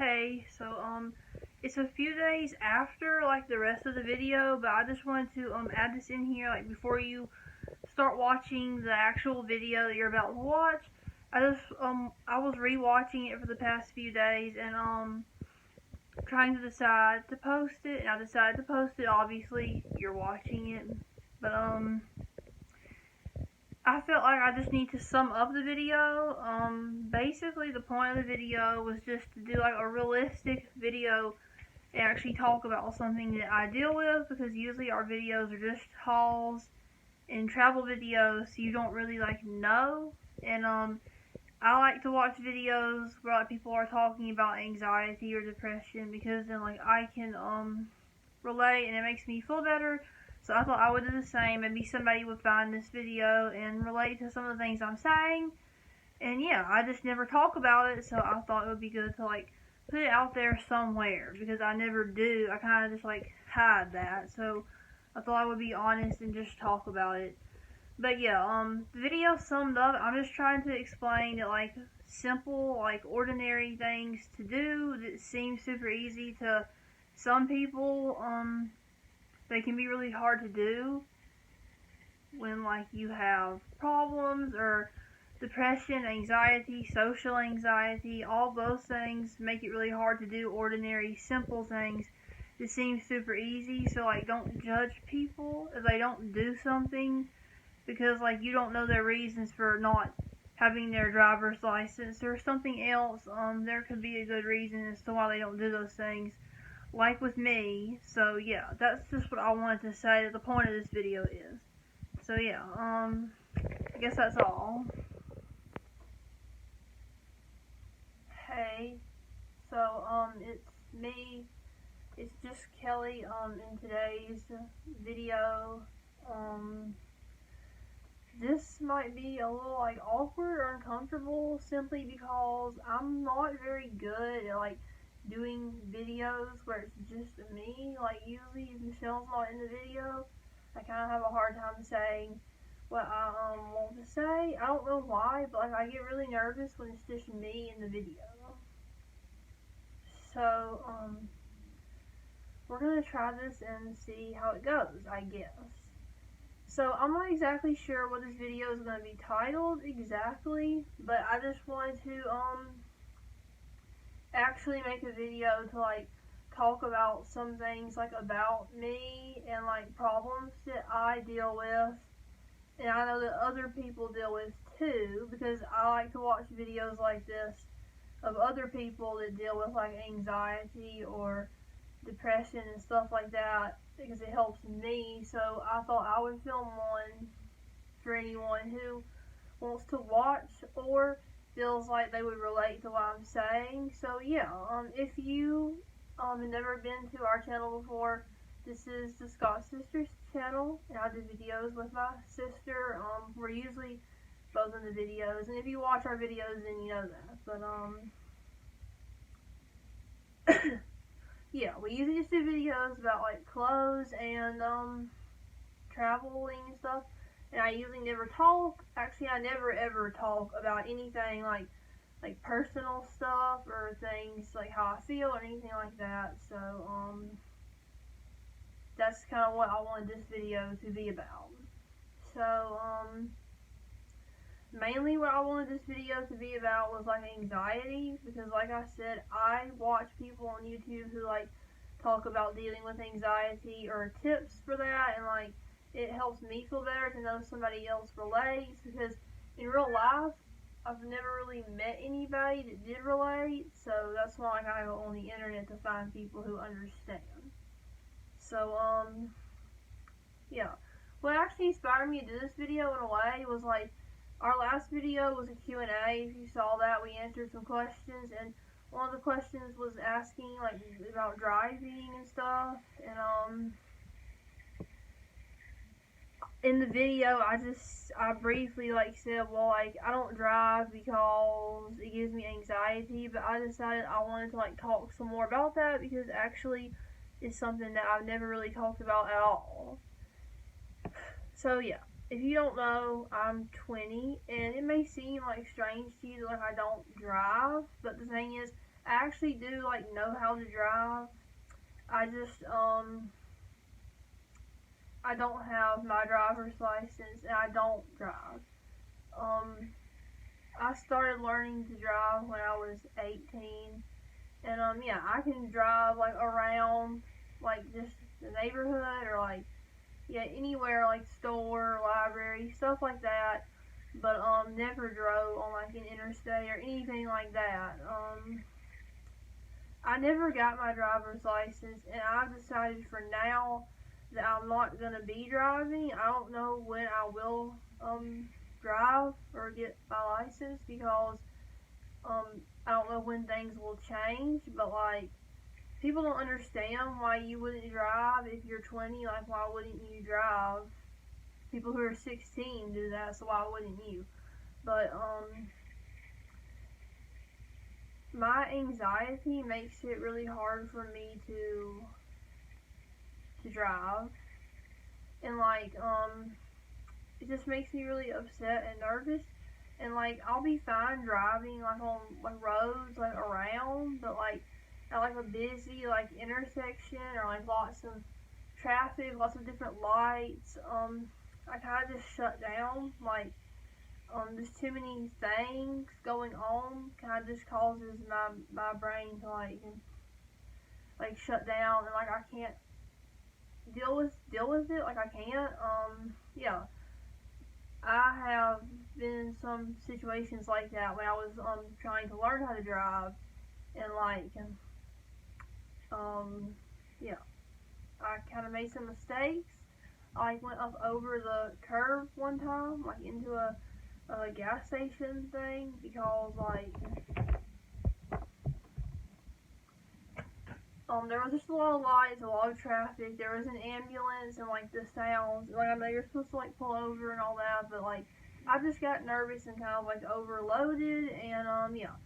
Hey, it's a few days after, like, the rest of the video, but I just wanted to, add this in here, like, before you start watching the actual video that you're about to watch. I was re-watching it for the past few days, and, trying to decide to post it, and I decided to post it. Obviously, you're watching it, but, I felt like I just need to sum up the video. Basically the point of the video was just to do like a realistic video and actually talk about something that I deal with, because usually our videos are just hauls and travel videos, so you don't really like know. And I like to watch videos where like people are talking about anxiety or depression, because then like I can relate and it makes me feel better. So I thought I would do the same. Maybe somebody would find this video and relate to some of the things I'm saying. And yeah, I just never talk about it, so I thought it would be good to like put it out there somewhere, because I never do. I kind of just like hide that. So I thought I would be honest and just talk about it. But yeah, the video summed up. I'm just trying to explain that like simple, like ordinary things to do that seem super easy to some people. They can be really hard to do when like you have problems or depression, anxiety, social anxiety. All those things make it really hard to do ordinary, simple things that seem super easy. So like, don't judge people if they don't do something, because like you don't know their reasons for not having their driver's license or something else. There could be a good reason as to why they don't do those things, like with me. So yeah, that's just what I wanted to say that the point of this video is. So yeah, I guess that's all. Hey, it's me. It's just Kelly, in today's video. This might be a little like awkward or uncomfortable, simply because I'm not very good at like doing videos where it's just me. Like usually if Michelle's not in the video, I kind of have a hard time saying what I want to say. I don't know why, but like I get really nervous when it's just me in the video. So we're gonna try this and see how it goes, I guess. So I'm not exactly sure what this video is going to be titled exactly, but I just wanted to actually make a video to like talk about some things like about me and like problems that I deal with, and I know that other people deal with too, because I like to watch videos like this of other people that deal with like anxiety or depression and stuff like that, because it helps me. So I thought I would film one for anyone who wants to watch or feels like they would relate to what I'm saying. So yeah, if you have never been to our channel before, this is the Scott Sisters channel, and I do videos with my sister. We're usually both in the videos, and if you watch our videos, then you know that. But yeah, we usually just do videos about like clothes and traveling and stuff. And I usually never talk. Actually, I never ever talk about anything like personal stuff or things like how I feel or anything like that. So that's kind of what I wanted this video to be about. So mainly what I wanted this video to be about was like anxiety, because like I said, I watch people on YouTube who like talk about dealing with anxiety or tips for that, and like it helps me feel better to know somebody else relates, because in real life I've never really met anybody that did relate. So that's why like, I go on the internet to find people who understand. So yeah, what actually inspired me to do this video in a way was like our last video was a Q&A. If you saw that, we answered some questions, and one of the questions was asking like about driving and stuff. And in the video, I briefly like said, well, like I don't drive because it gives me anxiety, but I decided I wanted to like talk some more about that, because actually it's something that I've never really talked about at all. So yeah, if you don't know, I'm 20, and it may seem like strange to you that like I don't drive, but the thing is, I actually do like know how to drive. I just I don't have my driver's license and I don't drive. Um I started learning to drive when I was 18, and yeah, I can drive like around like just the neighborhood or like yeah anywhere like store, library, stuff like that. But never drove on like an interstate or anything like that. I never got my driver's license, and I've decided for now that I'm not gonna be driving. I don't know when I will drive or get my license because um I don't know when things will change, but like people don't understand why you wouldn't drive if you're 20. Like, why wouldn't you drive? People who are 16 do that, so why wouldn't you? But my anxiety makes it really hard for me to drive, and like it just makes me really upset and nervous. And like I'll be fine driving like on like roads like around, but like at like a busy like intersection or like lots of traffic, lots of different lights, I kind of just shut down. Like there's too many things going on, kind of just causes my brain to like shut down, and like I can't deal with it. Like I can't. Yeah, I have been in some situations like that when I was trying to learn how to drive, and like um yeah, I kind of made some mistakes. I like, went up over the curb one time, like into a gas station thing, because like there was just a lot of lights, a lot of traffic. There was an ambulance, and like the sounds. Like I know you're supposed to like pull over and all that, but like I just got nervous and kind of like overloaded, and yeah,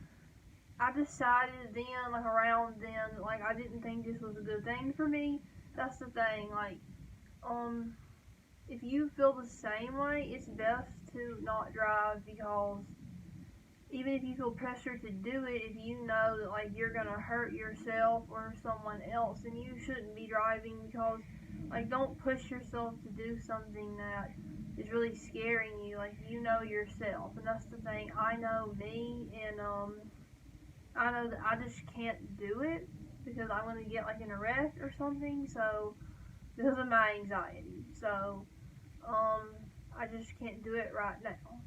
I decided then, like around then, like I didn't think this was a good thing for me. That's the thing, like um if you feel the same way, it's best to not drive, because even if you feel pressure to do it, if you know that like you're gonna hurt yourself or someone else, then you shouldn't be driving, because like don't push yourself to do something that is really scaring you. Like you know yourself, and that's the thing. I know me, and I know that I just can't do it because I'm gonna get like in a wreck or something. So because of my anxiety, so um I just can't do it right now.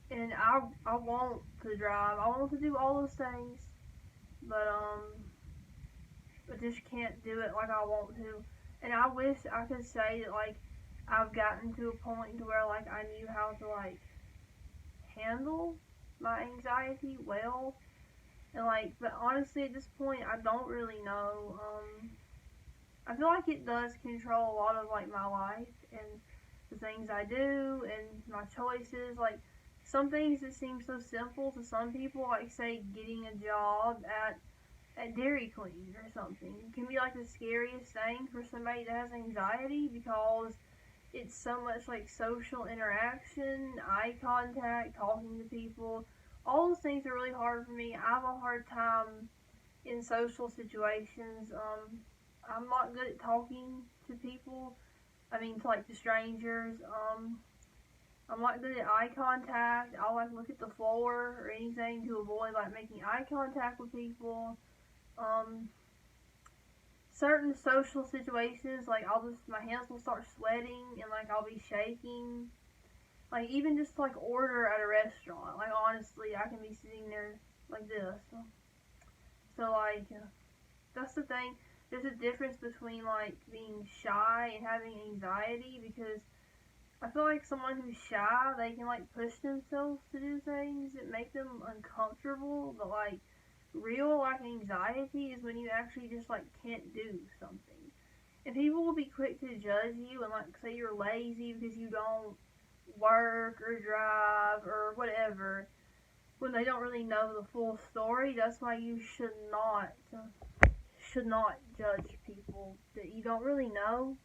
And I want to drive. I want to do all those things, but I just can't do it like I want to. And I wish I could say that like I've gotten to a point to where like I knew how to like handle my anxiety well. And like, but honestly at this point I don't really know. I feel like it does control a lot of like my life and the things I do and my choices. Like some things that seem so simple to some people, like say getting a job at Dairy Queen or something, it can be like the scariest thing for somebody that has anxiety, because it's so much like social interaction, eye contact, talking to people. All those things are really hard for me. I have a hard time in social situations. I'm not good at talking to people. I mean, to like to strangers. I'm not good at eye contact. I'll like look at the floor or anything to avoid like making eye contact with people. Um, Certain social situations, like my hands will start sweating and like I'll be shaking. Like even just like order at a restaurant. Like honestly, I can be sitting there like this. So like that's the thing. There's a difference between like being shy and having anxiety, because I feel like someone who's shy, they can like push themselves to do things that make them uncomfortable, but like real like anxiety is when you actually just like can't do something. And people will be quick to judge you and like say you're lazy because you don't work or drive or whatever, when they don't really know the full story. That's why you should not judge people that you don't really know.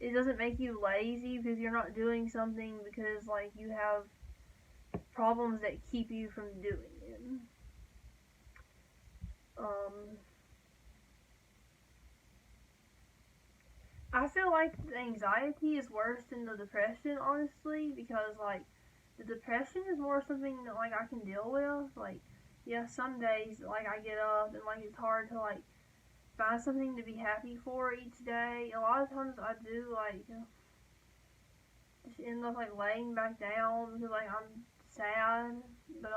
It doesn't make you lazy because you're not doing something because like you have problems that keep you from doing it. like the anxiety is worse than the depression, honestly, because like the depression is more something that like I can deal with. Like, yeah, some days like I get up and like it's hard to like find something to be happy for each day. A lot of times I do like just end up like laying back down because like I'm sad, but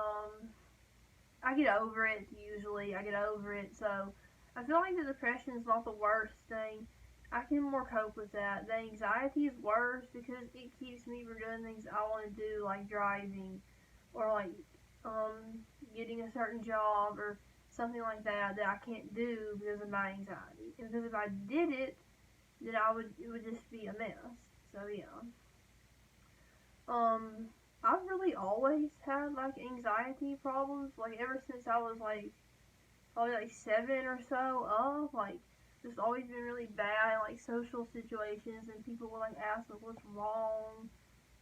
I get over it usually. I get over it, so I feel like the depression is not the worst thing. I can more cope with that. The anxiety is worse because it keeps me from doing things I want to do, like driving or like getting a certain job or something like that that I can't do because of my anxiety. And because if I did it, then it would just be a mess. So yeah. Um, I've really always had like anxiety problems, like ever since I was like probably like 7 or so up, like just always been really bad in like social situations and people would like ask me what's wrong,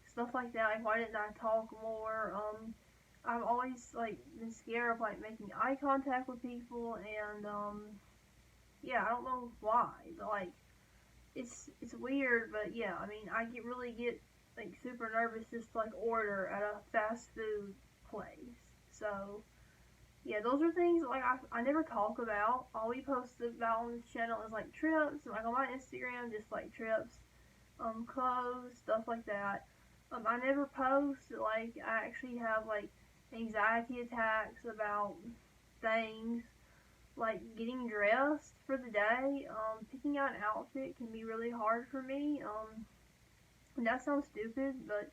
stuff like that, like why didn't I talk more, I've always like been scared of like making eye contact with people and yeah, I don't know why, but like it's weird, but yeah, I mean I get like super nervous just to like order at a fast food place. So yeah, those are things like I never talk about. All we post about on this channel is like trips, and like on my Instagram, just like trips, clothes, stuff like that. I never post like I actually have like anxiety attacks about things like getting dressed for the day. Picking out an outfit can be really hard for me. And that sounds stupid, but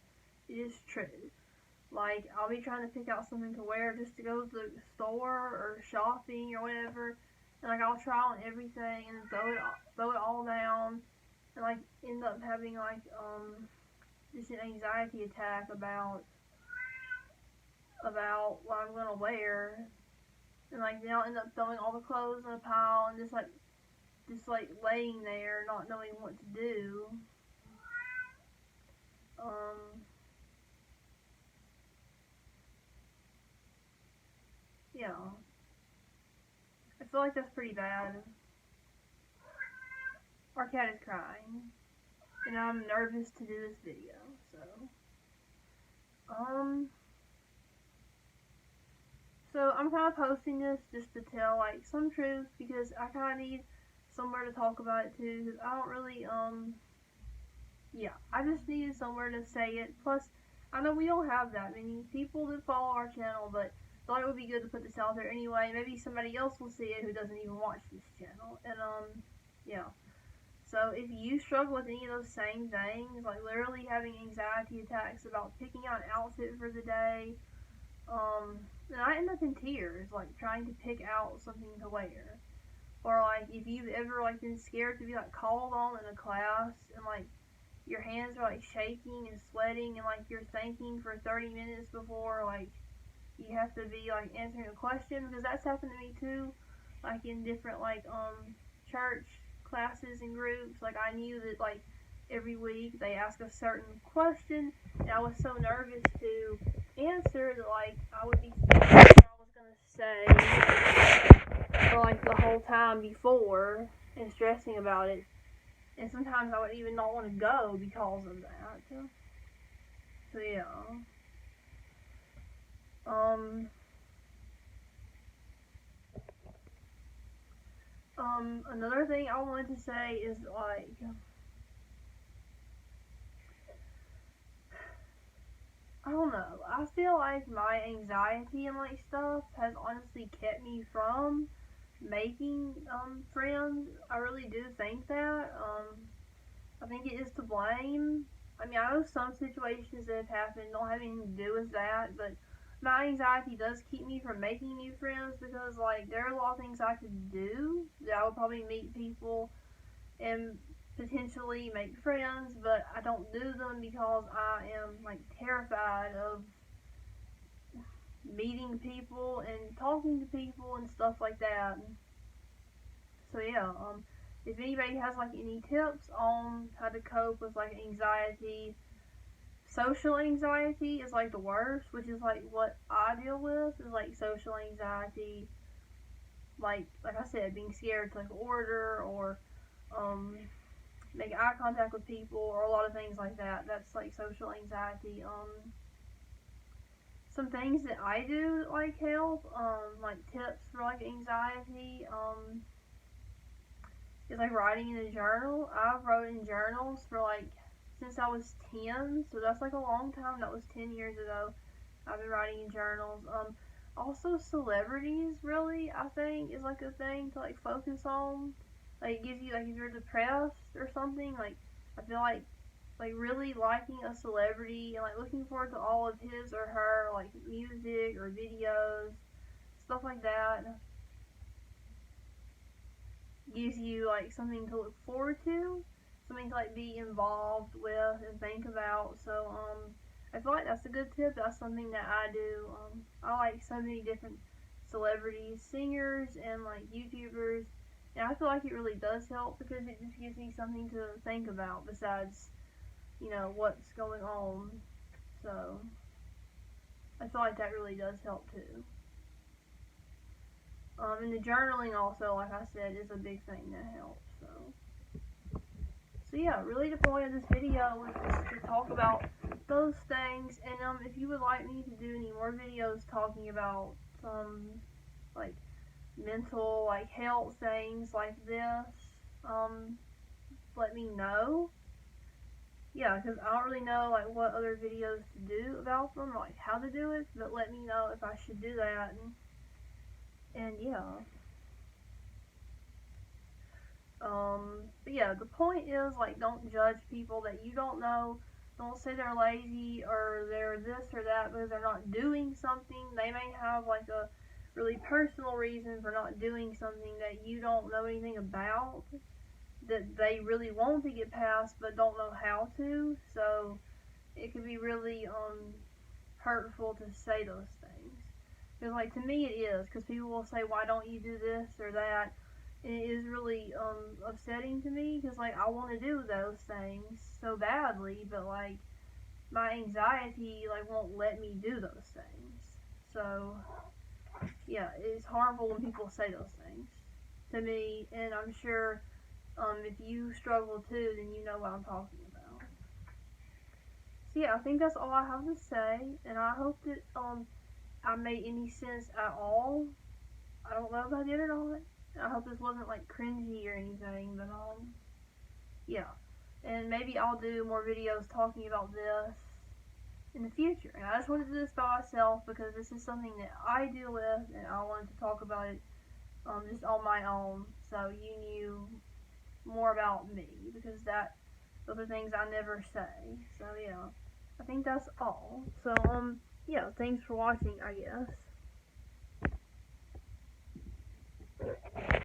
it is true. Like, I'll be trying to pick out something to wear just to go to the store or shopping or whatever. And, like, I'll try on everything and throw it all down. And, like, end up having, like, just an anxiety attack about what I'm gonna wear. And, like, then I'll end up throwing all the clothes in a pile and just laying there, not knowing what to do. Um, yeah. I feel like that's pretty bad. Our cat is crying. And I'm nervous to do this video, so. Um, so I'm kind of posting this just to tell, like, some truth, because I kind of need somewhere to talk about it, too, because I don't really, yeah, I just needed somewhere to say it. Plus, I know we don't have that many people that follow our channel, but I thought it would be good to put this out there anyway. Maybe somebody else will see it who doesn't even watch this channel, and, yeah. So if you struggle with any of those same things, like literally having anxiety attacks about picking out an outfit for the day, then I end up in tears, like trying to pick out something to wear. Or like if you've ever like been scared to be like called on in a class and like your hands are like shaking and sweating and like you're thinking for 30 minutes before like you have to be like answering a question, because that's happened to me too, like in different like church classes and groups. Like I knew that like every week they ask a certain question and I was so nervous to answer that like I would be thinking what I was gonna say for like the whole time before and stressing about it, and sometimes I would even not want to go because of that. So yeah. Another thing I wanted to say is like, I don't know, I feel like my anxiety and like stuff has honestly kept me from making, friends. I really do think that, I think it is to blame. I mean, I know some situations that have happened don't have anything to do with that, but my anxiety does keep me from making new friends because, like, there are a lot of things I could do that I would probably meet people and potentially make friends, but I don't do them because I am, like, terrified of meeting people and talking to people and stuff like that. So, yeah, if anybody has, like, any tips on how to cope with, like, anxiety, social anxiety is like the worst, which is like what I deal with is like social anxiety, like I said, being scared to like order or make eye contact with people, or a lot of things like that. That's like social anxiety. Some things that I do that like help, like tips for like anxiety, is like writing in a journal. I've wrote in journals for like since I was 10, so that's like a long time. That was 10 years ago. I've been writing in journals. Also celebrities really, I think, is like a thing to like focus on. Like it gives you, like, if you're depressed or something, like I feel like really liking a celebrity and like looking forward to all of his or her like music or videos, stuff like that, gives you like something to look forward to, something to like be involved with and think about. So I feel like that's a good tip. That's something that I do. I like so many different celebrities, singers, and like YouTubers, and I feel like it really does help because it just gives me something to think about besides, what's going on. So I feel like that really does help too. And the journaling also, like I said, is a big thing that helps. So yeah, really the point of this video was just to talk about those things. And if you would like me to do any more videos talking about some like mental like health things like this, let me know. Yeah, because I don't really know like what other videos to do about them, like how to do it, but let me know if I should do that. And yeah. But yeah, the point is, like, don't judge people that you don't know. Don't say they're lazy or they're this or that because they're not doing something. They may have like a really personal reason for not doing something that you don't know anything about, that they really want to get past but don't know how to. So it could be really hurtful to say those things. Because like to me it is, because people will say, why don't you do this or that, and it is really upsetting to me because like I want to do those things so badly, but like my anxiety like won't let me do those things. So yeah, it's harmful when people say those things to me, and I'm sure if you struggle too, then you know what I'm talking about. So yeah, I think that's all I have to say, and I hope that I made any sense at all. I don't know if I did or not. I hope this wasn't like cringy or anything, but yeah. And maybe I'll do more videos talking about this in the future. And I just wanted to do this by myself because this is something that I deal with, and I wanted to talk about it just on my own, so you knew more about me, because those are things I never say. So yeah, I think that's all. So yeah, thanks for watching, I guess.